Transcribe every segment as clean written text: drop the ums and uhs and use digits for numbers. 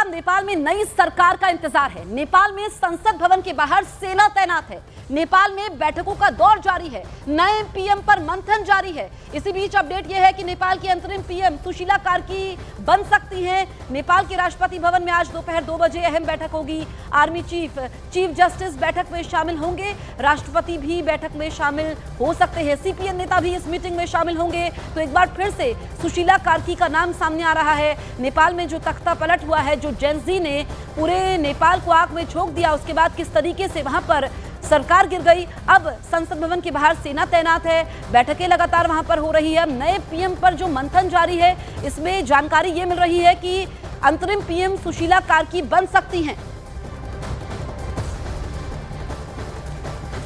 बाद नेपाल में नई सरकार का इंतजार है। नेपाल में संसद भवन के बाहर सेना तैनात है। नेपाल में बैठकों का दौर जारी है। नए पीएम पर मंथन जारी है। इसी बीच अपडेट यह है कि नेपाल की अंतरिम पीएम सुशीला कार्की बन सकती हैं। नेपाल के राष्ट्रपति भवन में आज दोपहर 2 बजे अहम बैठक होगी। आर्मी चीफ जस्टिस बैठक में शामिल होंगे। राष्ट्रपति भी बैठक में शामिल हो सकते हैं। सीपीएम नेता भी इस मीटिंग में शामिल होंगे। तो एक बार फिर से सुशीला कार्की का नाम सामने आ रहा है। नेपाल में जो तख्ता पलट हुआ है, जो जेनजी ने पूरे नेपाल को आग में झोंक दिया, उसके बाद किस तरीके से वहां पर सरकार गिर गई। अब संसद भवन के बाहर सेना तैनात है। बैठकें लगातार वहां पर हो रही है। नए पीएम पर जो मंथन जारी है, इसमें जानकारी ये मिल रही है कि अंतरिम पीएम सुशीला कार्की बन सकती हैं।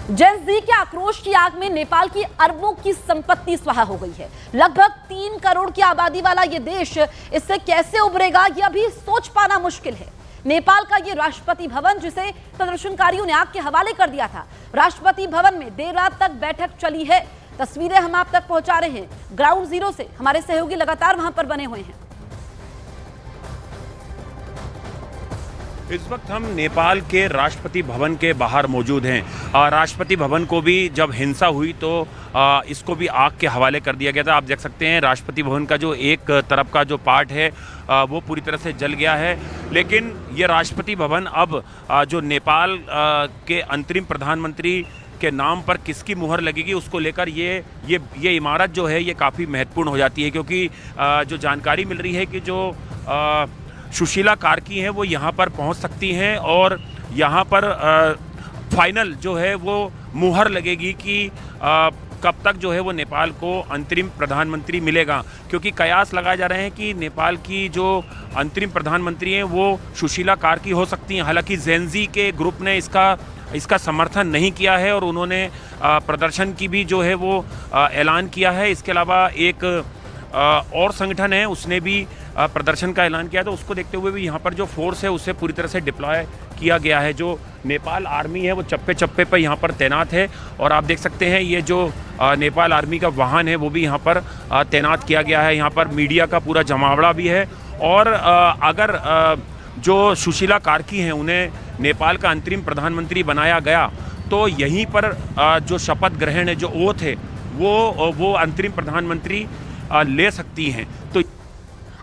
जेनजी के आक्रोश की आग में नेपाल की अरबों की संपत्ति स्वाहा हो गई है। लगभग 3 करोड़ की आबादी वाला ये देश इससे कैसे उभरेगा, ये अभी सोच पाना मुश्किल है। नेपाल का ये राष्ट्रपति भवन, जिसे प्रदर्शनकारियों ने आग के हवाले कर दिया था, राष्ट्रपति भवन में देर रात तक बैठक चली है। तस्वीरें हम आप तक पहुंचा रहे हैं ग्राउंड जीरो से। हमारे सहयोगी लगातार वहां पर बने हुए हैं। इस वक्त हम नेपाल के राष्ट्रपति भवन के बाहर मौजूद हैं। राष्ट्रपति भवन को भी जब हिंसा हुई तो इसको भी आग के हवाले कर दिया गया था। आप देख सकते हैं राष्ट्रपति भवन का जो एक तरफ का जो पार्ट है वो पूरी तरह से जल गया है। लेकिन ये राष्ट्रपति भवन अब जो नेपाल के अंतरिम प्रधानमंत्री के नाम पर किसकी मुहर लगेगी, उसको लेकर ये इमारत जो है ये काफ़ी महत्वपूर्ण हो जाती है। क्योंकि जो जानकारी मिल रही है कि जो सुशीला कार्की हैं वो यहाँ पर पहुँच सकती हैं और यहाँ पर फाइनल जो है वो मुहर लगेगी कि कब तक जो है वो नेपाल को अंतरिम प्रधानमंत्री मिलेगा। क्योंकि कयास लगाए जा रहे हैं कि नेपाल की जो अंतरिम प्रधानमंत्री हैं वो सुशीला कार्की हो सकती हैं। हालांकि जेनजी के ग्रुप ने इसका समर्थन नहीं किया है और उन्होंने प्रदर्शन की भी जो है वो ऐलान किया है। इसके अलावा एक और संगठन है, उसने भी प्रदर्शन का ऐलान किया। तो उसको देखते हुए भी यहाँ पर जो फोर्स है उसे पूरी तरह से डिप्लॉय किया गया है। जो नेपाल आर्मी है वो चप्पे चप्पे पर यहाँ पर तैनात है और आप देख सकते हैं ये जो नेपाल आर्मी का वाहन है वो भी यहाँ पर तैनात किया गया है। यहाँ पर मीडिया का पूरा जमावड़ा भी है। और अगर जो सुशीला कार्की हैं उन्हें नेपाल का अंतरिम प्रधानमंत्री बनाया गया तो यहीं पर जो शपथ ग्रहण है, जो ओथ है, वो अंतरिम प्रधानमंत्री ले सकती हैं। तो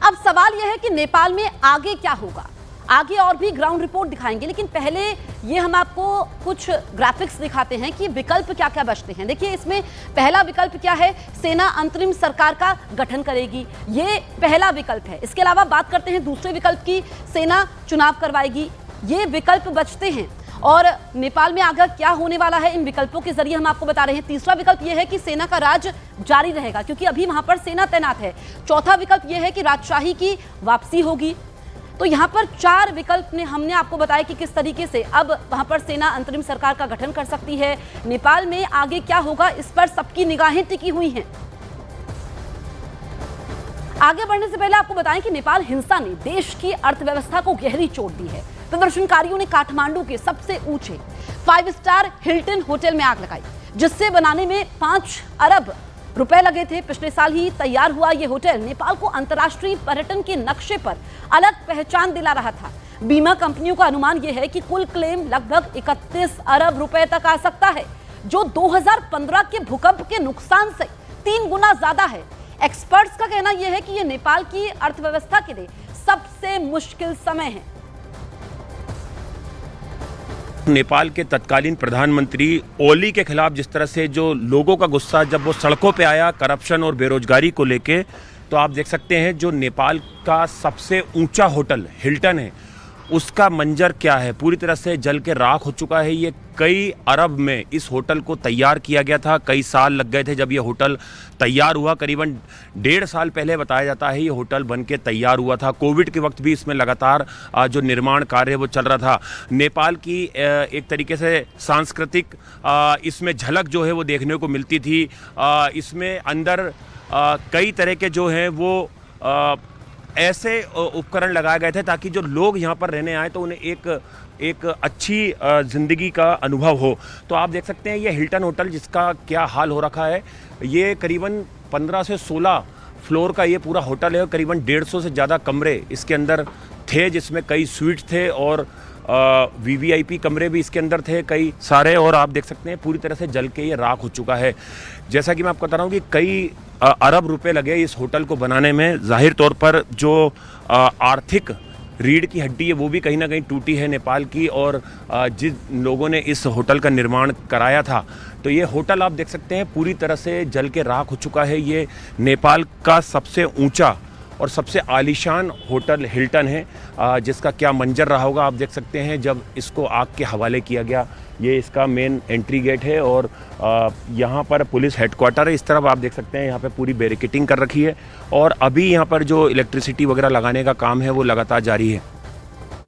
अब सवाल यह है कि नेपाल में आगे क्या होगा। आगे और भी ग्राउंड रिपोर्ट दिखाएंगे, लेकिन पहले ये हम आपको कुछ ग्राफिक्स दिखाते हैं कि विकल्प क्या क्या बचते हैं। देखिए, इसमें पहला विकल्प क्या है, सेना अंतरिम सरकार का गठन करेगी, ये पहला विकल्प है। इसके अलावा बात करते हैं दूसरे विकल्प की, सेना चुनाव करवाएगी। ये विकल्प बचते हैं और नेपाल में आगे क्या होने वाला है इन विकल्पों के जरिए हम आपको बता रहे हैं। तीसरा विकल्प यह है कि सेना का राज जारी रहेगा, क्योंकि अभी वहां पर सेना तैनात है। चौथा विकल्प यह है कि राजशाही की वापसी होगी। तो यहाँ पर 4 विकल्प ने हमने आपको बताया कि किस तरीके से अब वहां पर सेना अंतरिम सरकार का गठन कर सकती है। नेपाल में आगे क्या होगा, इस पर सबकी निगाहें टिकी हुई हैं। आगे बढ़ने से पहले आपको बताएं कि नेपाल हिंसा ने देश की अर्थव्यवस्था को गहरी चोट दी है। प्रदर्शनकारियों ने काठमांडू के सबसे ऊंचे 5 स्टार हिल्टन होटल में आग लगाई, जिससे बनाने में 5 अरब रुपए लगे थे। पिछले साल ही तैयार हुआ ये होटल नेपाल को अंतर्राष्ट्रीय पर्यटन के नक्शे पर अलग पहचान दिला रहा था। बीमा कंपनियों का अनुमान यह है कि कुल क्लेम लगभग 31 अरब रुपए तक आ सकता है, जो 2015 के भूकंप के नुकसान से 3 गुना ज्यादा है। एक्सपर्ट्स का कहना यह है कि यह नेपाल की अर्थव्यवस्था के लिए सबसे मुश्किल समय है। नेपाल के तत्कालीन प्रधानमंत्री ओली के खिलाफ जिस तरह से जो लोगों का गुस्सा जब वो सड़कों पे आया करप्शन और बेरोजगारी को लेके, तो आप देख सकते हैं जो नेपाल का सबसे ऊंचा होटल हिल्टन है उसका मंजर क्या है, पूरी तरह से जल के राख हो चुका है। ये कई अरब में इस होटल को तैयार किया गया था, कई साल लग गए थे जब ये होटल तैयार हुआ। करीबन 1.5 साल पहले बताया जाता है ये होटल बन के तैयार हुआ था। कोविड के वक्त भी इसमें लगातार जो निर्माण कार्य वो चल रहा था। नेपाल की एक तरीके से सांस्कृतिक इसमें झलक जो है वो देखने को मिलती थी। इसमें अंदर कई तरह के जो हैं वो ऐसे उपकरण लगाए गए थे ताकि जो लोग यहाँ पर रहने आए तो उन्हें एक अच्छी ज़िंदगी का अनुभव हो। तो आप देख सकते हैं ये हिल्टन होटल जिसका क्या हाल हो रखा है। ये करीबन 15 से 16 फ्लोर का ये पूरा होटल है और करीबन 150 से ज़्यादा कमरे इसके अंदर थे, जिसमें कई स्वीट्स थे और वीवीआईपी कमरे भी इसके अंदर थे कई सारे, और आप देख सकते हैं पूरी तरह से जल के ये राख हो चुका है। जैसा कि मैं आपको बता रहा हूँ कि कई अरब रुपए लगे इस होटल को बनाने में। जाहिर तौर पर जो आर्थिक रीढ़ की हड्डी है वो भी कहीं ना कहीं टूटी है नेपाल की, और जिन लोगों ने इस होटल का निर्माण कराया था, तो ये होटल आप देख सकते हैं पूरी तरह से जल के राख हो चुका है। ये नेपाल का सबसे ऊंचा और सबसे आलीशान होटल हिल्टन है, जिसका क्या मंजर रहा होगा आप देख सकते हैं जब इसको आग के हवाले किया गया। ये इसका मेन एंट्री गेट है और यहाँ पर पुलिस हेडक्वार्टर है। इस तरफ आप देख सकते हैं यहाँ पे पूरी बैरिकेडिंग कर रखी है और अभी यहाँ पर जो इलेक्ट्रिसिटी वगैरह लगाने का काम है वो लगातार जारी है।